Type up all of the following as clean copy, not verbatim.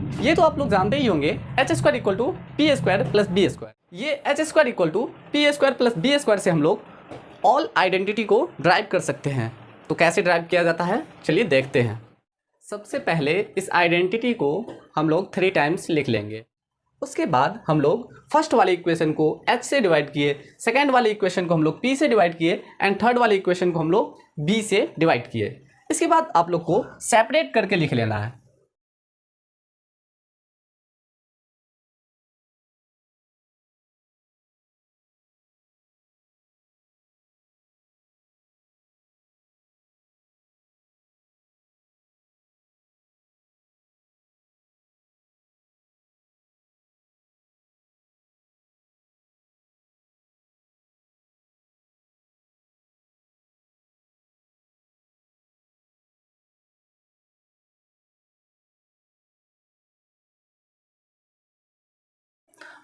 ये तो आप लोग जानते ही होंगे, H square equal to P square plus B square. ये H square equal to P square plus B square से हम लोग ऑल आइडेंटिटी को ड्राइव कर सकते हैं। तो कैसे ड्राइव किया जाता है, चलिए देखते हैं। सबसे पहले इस आइडेंटिटी को हम लोग 3 टाइम्स लिख लेंगे। उसके बाद हम लोग फर्स्ट वाले इक्वेशन को h से डिवाइड किए, सेकेंड वाले इक्वेशन को हम लोग p से डिवाइड किए एंड थर्ड वाले इक्वेशन को हम लोग b से डिवाइड किए। इसके बाद आप लोग को सेपरेट करके लिख लेना है।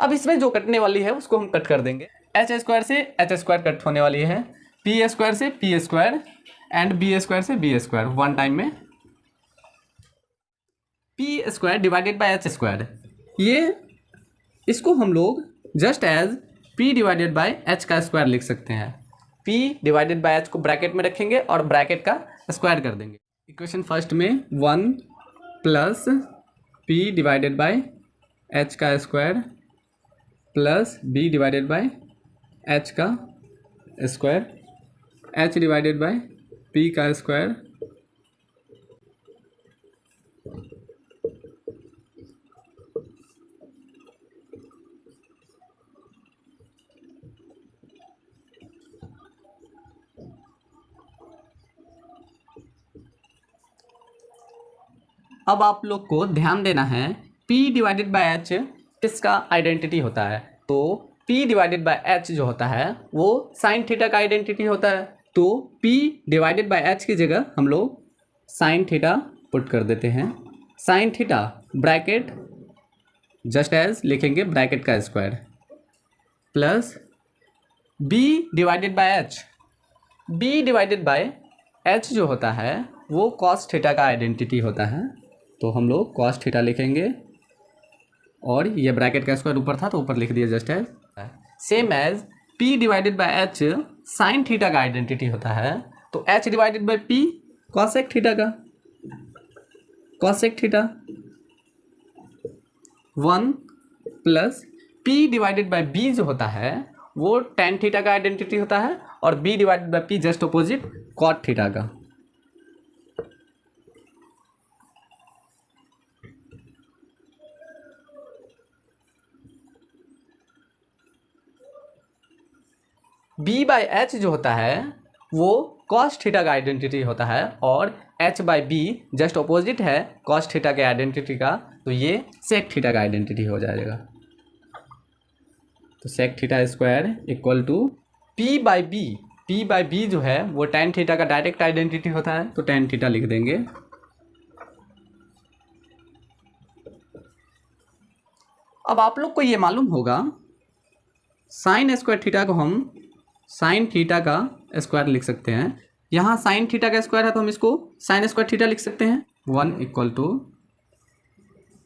अब इसमें जो कटने वाली है उसको हम कट कर देंगे। एच स्क्वायर से एच स्क्वायर कट होने वाली है, पी स्क्वायर से P square and B square से बी स्क्वायर वन टाइम में। P square divided by H square, ये इसको हम लोग just as P divided by H का स्क्वायर लिख सकते हैं। पी डिवाइडेड बाय एच को ब्रैकेट में रखेंगे और ब्रैकेट का स्क्वायर कर देंगे। इक्वेशन फर्स्ट में 1 plus P divided by H का square plus B divided by H का square, H divided by P का स्क्वायर अब आप लोग को ध्यान देना है, p डिवाइडेड बाय एच किसका आइडेंटिटी होता है। तो p डिवाइडेड बाय एच जो होता है वो साइन थीटा का आइडेंटिटी होता है। तो p डिवाइडेड बाय एच की जगह हम लोग साइन थीटा पुट कर देते हैं। Sine theta bracket just as लिखेंगे ब्रैकेट का square plus b divided by H. b divided by H जो होता है वो कॉस थीटा का आइडेंटिटी होता है। तो हम लोग कॉस थीटा लिखेंगे और ये ब्रैकेट का स्क्वायर ऊपर था तो ऊपर लिख दिया just as. Same as p divided by H sine theta का आइडेंटिटी होता है। तो h divided by p cosec theta का, cosec theta 1 plus p divided by b जो होता है वो टेन थीटा का आइडेंटिटी होता है और b divided by p just opposite cot theta का। b बाई एच जो होता है वो कॉस थीटा का आइडेंटिटी होता है और h by be just opposite है कॉस थीटा के आइडेंटिटी का। तो ये सेक थीटा का आइडेंटिटी हो जाएगा। तो sec theta square equal to p by B. p by B जो है वो टेन थीटा का डायरेक्ट आइडेंटिटी होता है तो टेन थीटा लिख देंगे। अब आप लोग को ये मालूम होगा साइन स्क्वायर थीटा को हम साइन थीटा का स्क्वायर लिख सकते हैं। यहाँ साइन थीटा का स्क्वायर है तो हम इसको साइन स्क्वायर थीटा लिख सकते हैं। 1 equal to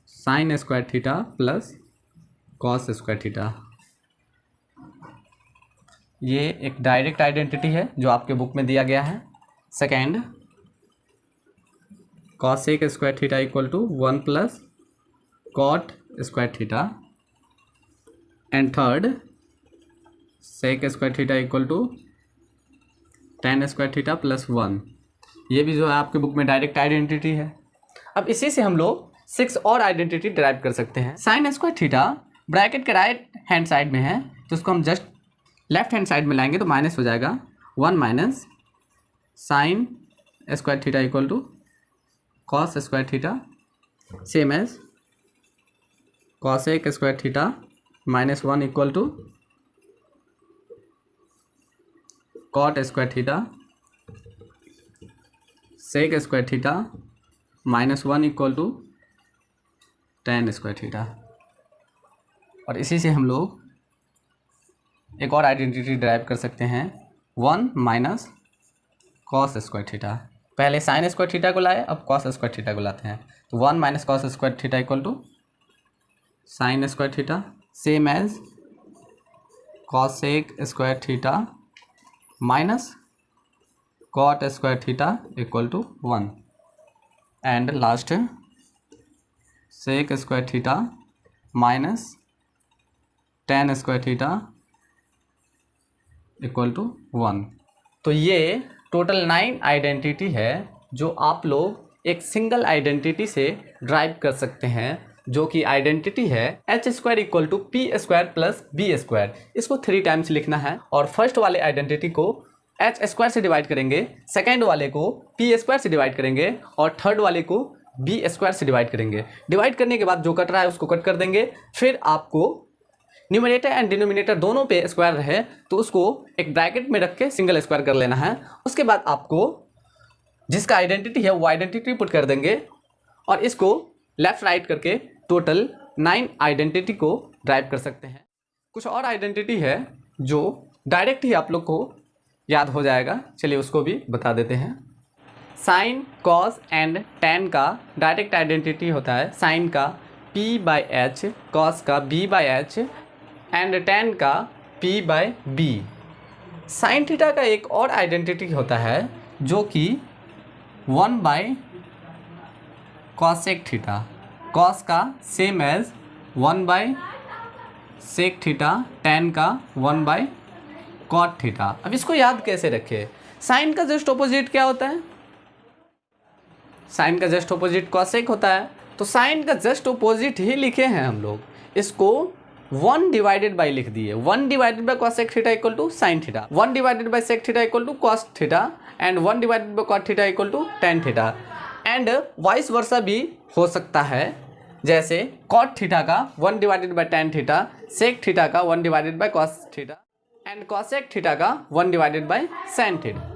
sine square theta plus cos square theta. ये एक डायरेक्ट आइडेंटिटी है जो आपके बुक में दिया गया है। Second, cosec square theta equal to 1 plus cot square theta and third sec square theta equal to tan square theta plus 1। ये भी जो है आपके बुक में डायरेक्ट आइडेंटिटी है। अब इसी से हम लोग 6 और आइडेंटिटी डिराइव कर सकते हैं। साइन स्क्वायर थीटा ब्रैकेट के राइट हैंड साइड में है तो उसको हम जस्ट लेफ्ट हैंड साइड में लाएंगे तो माइनस हो जाएगा। 1 minus sine square theta equal to cos square theta, same as cosec square theta minus 1 equal to cot square theta sec square theta minus 1 equal to tan square theta. और इसी से हम लोग एक और आइडेंटिटी ड्राइव कर सकते हैं 1 माइनस कॉस स्क्वायर थीटा। पहले साइन स्क्वायर थीटा को लाए, अब कॉस स्क्वायर थीटा को लाते हैं। तो 1 minus cos square theta equal to sine square theta, same as cosec square theta minus cot square theta equal to 1 and last sec square theta minus tan square theta equal to 1। तो ये total 9 identity है जो आप लोग एक single identity से drive कर सकते हैं, जो कि आइडेंटिटी है H square equal to P square plus B square. इसको 3 टाइम्स लिखना है और फर्स्ट वाले आइडेंटिटी को एच स्क्वायर से डिवाइड करेंगे, सेकेंड वाले को पी स्क्वायर से डिवाइड करेंगे और थर्ड वाले को बी स्क्वायर से डिवाइड करेंगे। डिवाइड करने के बाद जो कट रहा है उसको कट कर देंगे। फिर आपको न्यूमरेटर एंड डिनोमिनेटर दोनों पे स्क्वायर रहे तो उसको एक ब्रैकेट में रख के सिंगल स्क्वायर कर लेना है। उसके बाद आपको जिसका आइडेंटिटी है वो आइडेंटिटी पुट कर देंगे और इसको लेफ्ट राइट करके टोटल 9 आइडेंटिटी को ड्राइव कर सकते हैं। कुछ और आइडेंटिटी है जो डायरेक्ट ही आप लोग को याद हो जाएगा, चलिए उसको भी बता देते हैं। साइन, कॉस एंड टेन का डायरेक्ट आइडेंटिटी होता है साइन का p/h, कॉस का b/h एंड टेन का p/b। साइन थीटा का एक और आइडेंटिटी होता है जो कि 1/कॉसेक थीटा, कॉस का सेम एज 1/सेक थीटा, टेन का 1/कॉट थीटा। अब इसको याद कैसे रखें? साइन का जस्ट ऑपोजिट क्या होता है? साइन का जस्ट ऑपोजिट कॉसेक होता है, तो साइन का जस्ट ऑपोजिट ही लिखे हैं हम लोग। इसको 1 डिवाइडेड बाई लिख दिए। 1 divided by cosec theta equal to sine theta, 1 divided by sec theta equal to cos theta and 1 divided by cot theta equal to tan theta. And vice versa भी हो सकता है, जैसे कॉट थीटा का 1 divided by tan theta, sec theta का 1 divided by cos theta and cosec theta का 1 divided by sine theta.